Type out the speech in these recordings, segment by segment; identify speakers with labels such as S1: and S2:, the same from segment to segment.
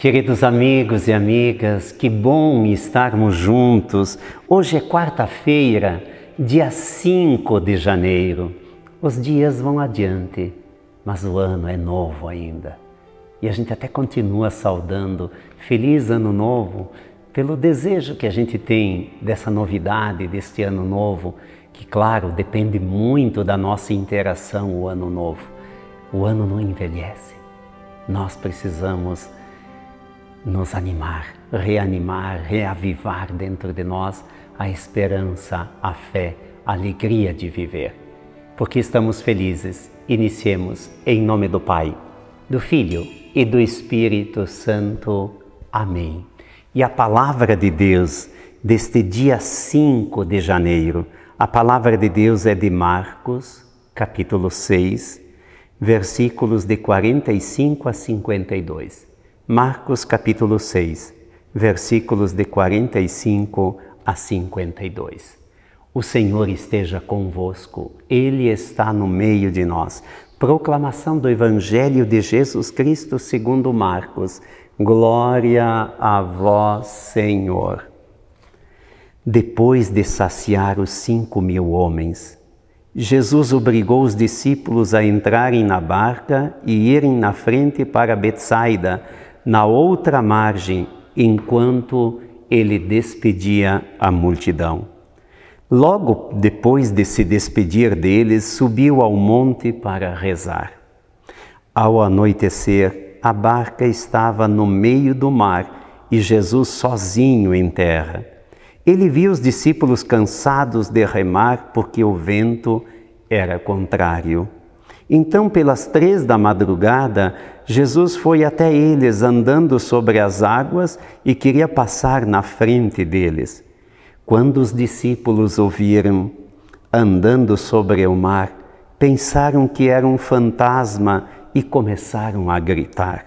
S1: Queridos amigos e amigas, que bom estarmos juntos. Hoje é quarta-feira, dia 5 de janeiro. Os dias vão adiante, mas o ano é novo ainda. E a gente até continua saudando Feliz Ano Novo pelo desejo que a gente tem dessa novidade, deste Ano Novo, que, claro, depende muito da nossa interação, o Ano Novo. O ano não envelhece. Nós precisamos nos animar, reanimar, reavivar dentro de nós a esperança, a fé, a alegria de viver. Porque estamos felizes, iniciemos em nome do Pai, do Filho e do Espírito Santo. Amém. E a palavra de Deus deste dia 5 de janeiro, a palavra de Deus é de Marcos, capítulo 6, versículos de 45 a 52. Marcos capítulo 6, versículos de 45 a 52. O Senhor esteja convosco, Ele está no meio de nós. Proclamação do Evangelho de Jesus Cristo segundo Marcos. Glória a vós, Senhor. Depois de saciar os 5.000 homens, Jesus obrigou os discípulos a entrarem na barca e irem na frente para Betsaida, na outra margem, enquanto ele despedia a multidão. Logo depois de se despedir deles, subiu ao monte para rezar. Ao anoitecer, a barca estava no meio do mar e Jesus sozinho em terra. Ele viu os discípulos cansados de remar porque o vento era contrário. Então, pelas 3 da madrugada, Jesus foi até eles andando sobre as águas e queria passar na frente deles. Quando os discípulos o viram andando sobre o mar, pensaram que era um fantasma e começaram a gritar.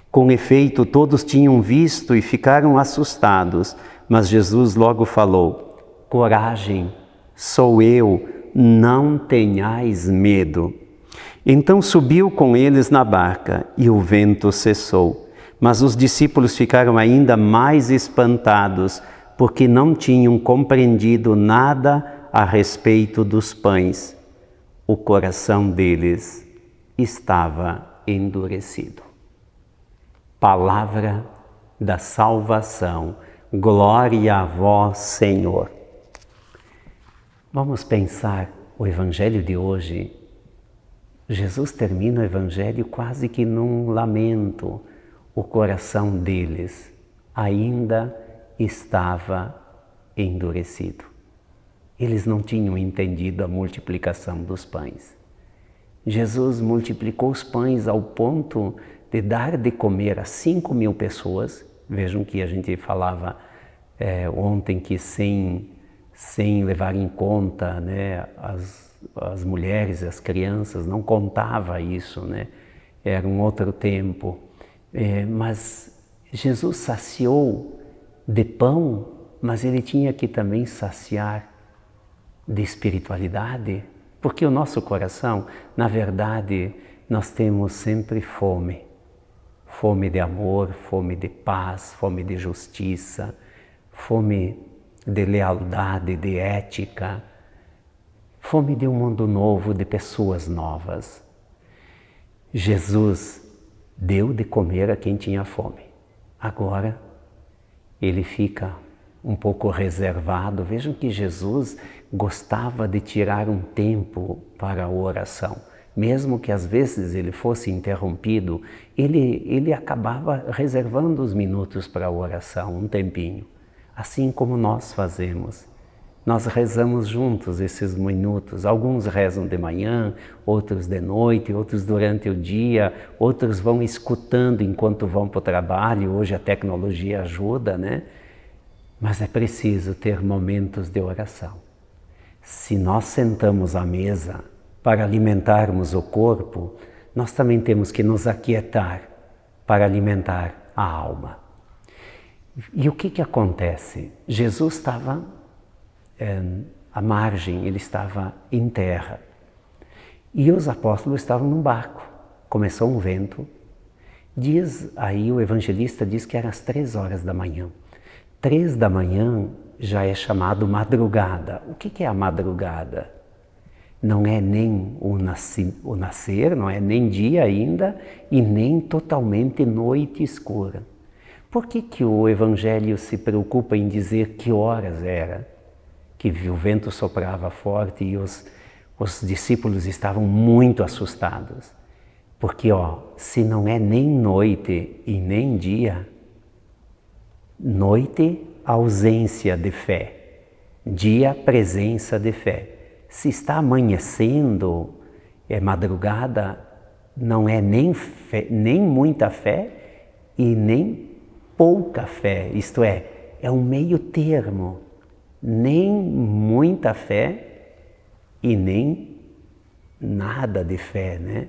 S1: Com efeito, todos tinham visto e ficaram assustados, mas Jesus logo falou: coragem, sou eu, não tenhais medo. Então subiu com eles na barca e o vento cessou. Mas os discípulos ficaram ainda mais espantados, porque não tinham compreendido nada a respeito dos pães. O coração deles estava endurecido. Palavra da salvação. Glória a vós, Senhor. Vamos pensar o Evangelho de hoje. Jesus termina o Evangelho quase que num lamento. O coração deles ainda estava endurecido. Eles não tinham entendido a multiplicação dos pães. Jesus multiplicou os pães ao ponto de dar de comer a 5.000 pessoas. Vejam que a gente falava ontem que sem levar em conta, né, as mulheres, as crianças, não contava isso, né? Era um outro tempo. Mas Jesus saciou de pão, mas ele tinha que também saciar de espiritualidade, porque o nosso coração, na verdade, nós temos sempre fome. Fome de amor, fome de paz, fome de justiça, fome de lealdade, de ética, fome de um mundo novo, de pessoas novas. Jesus deu de comer a quem tinha fome. Agora, ele fica um pouco reservado. Vejam que Jesus gostava de tirar um tempo para a oração. Mesmo que às vezes ele fosse interrompido, ele acabava reservando os minutos para a oração, um tempinho. Assim como nós fazemos. Nós rezamos juntos esses minutos. Alguns rezam de manhã, outros de noite, outros durante o dia, outros vão escutando enquanto vão para o trabalho. Hoje a tecnologia ajuda, né? Mas é preciso ter momentos de oração. Se nós sentamos à mesa para alimentarmos o corpo, nós também temos que nos aquietar para alimentar a alma. E o que acontece? Jesus estava à margem, ele estava em terra. E os apóstolos estavam num barco. Começou um vento Diz aí, o evangelista diz que era às 3 horas da manhã. 3 da manhã já é chamado madrugada. O que é a madrugada? Não é nem o nascer, não é nem dia ainda e nem totalmente noite escura. Por que o Evangelho se preocupa em dizer que horas era? Que o vento soprava forte e os discípulos estavam muito assustados. Porque, se não é nem noite e nem dia, noite, ausência de fé, dia, presença de fé. Se está amanhecendo, é madrugada, não é nem muita fé e nem pouca fé, isto é um meio termo, nem muita fé e nem nada de fé, né?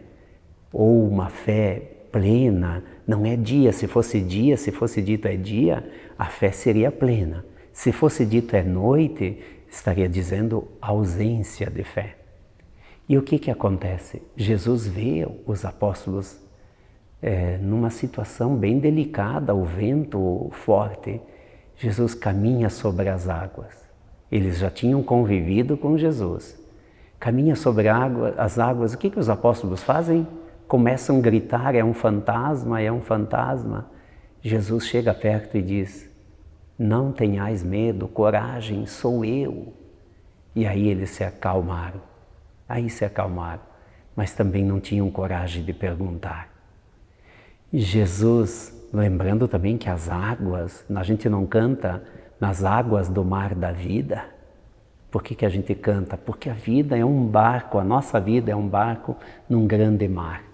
S1: Ou uma fé plena, não é dia, se fosse dito é dia, a fé seria plena. Se fosse dito é noite, estaria dizendo ausência de fé. E o que acontece? Jesus vê os apóstolos numa situação bem delicada, o vento forte. Jesus caminha sobre as águas. Eles já tinham convivido com Jesus. Caminha sobre as águas. O que os apóstolos fazem? Começam a gritar, é um fantasma, é um fantasma. Jesus chega perto e diz: não tenhais medo, coragem, sou eu. E aí eles se acalmaram. Mas também não tinham coragem de perguntar. Jesus, lembrando também que as águas, a gente não canta nas águas do mar da vida. Por que a gente canta? Porque a vida é um barco, a nossa vida é um barco num grande mar.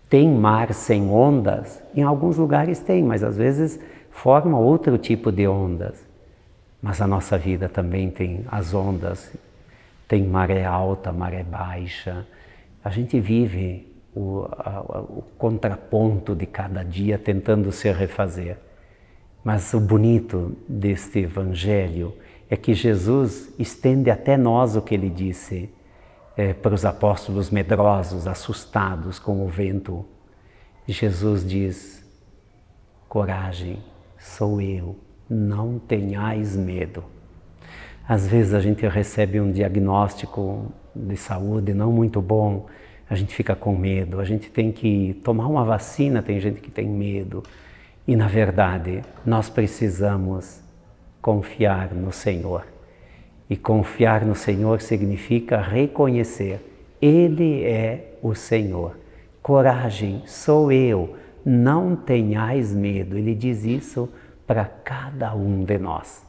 S1: Tem mar sem ondas? Em alguns lugares tem, mas às vezes forma outro tipo de ondas. Mas a nossa vida também tem as ondas, tem maré alta, maré baixa. A gente vive o contraponto de cada dia tentando se refazer. Mas o bonito deste Evangelho é que Jesus estende até nós o que ele disse para os apóstolos medrosos, assustados com o vento. Jesus diz: coragem, sou eu, não tenhais medo. Às vezes a gente recebe um diagnóstico de saúde não muito bom, a gente fica com medo, a gente tem que tomar uma vacina, tem gente que tem medo. E na verdade, nós precisamos confiar no Senhor. E confiar no Senhor significa reconhecer: Ele é o Senhor. Coragem, sou eu, não tenhais medo. Ele diz isso para cada um de nós.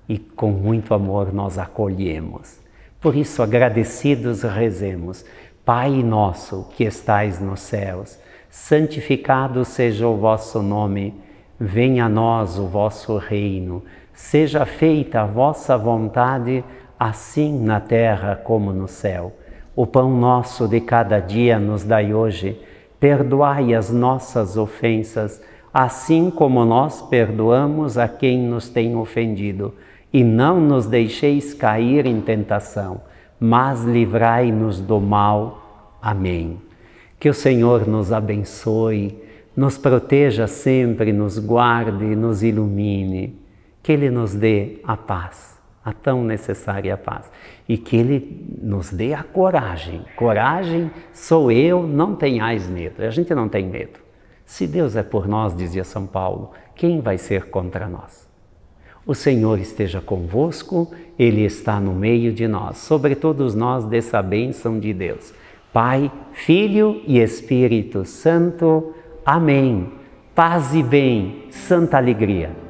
S1: E com muito amor nós acolhemos. Por isso, agradecidos, rezemos: Pai nosso que estais nos céus, santificado seja o vosso nome, venha a nós o vosso reino, seja feita a vossa vontade, assim na terra como no céu. O pão nosso de cada dia nos dai hoje, perdoai as nossas ofensas, assim como nós perdoamos a quem nos tem ofendido. E não nos deixeis cair em tentação, mas livrai-nos do mal. Amém. Que o Senhor nos abençoe, nos proteja sempre, nos guarde, nos ilumine. Que Ele nos dê a paz, a tão necessária paz. E que Ele nos dê a coragem. Coragem, sou eu, não tenhais medo. A gente não tem medo. Se Deus é por nós, dizia São Paulo, quem vai ser contra nós? O Senhor esteja convosco, Ele está no meio de nós. Sobre todos nós, desça a bênção de Deus. Pai, Filho e Espírito Santo. Amém. Paz e bem, santa alegria.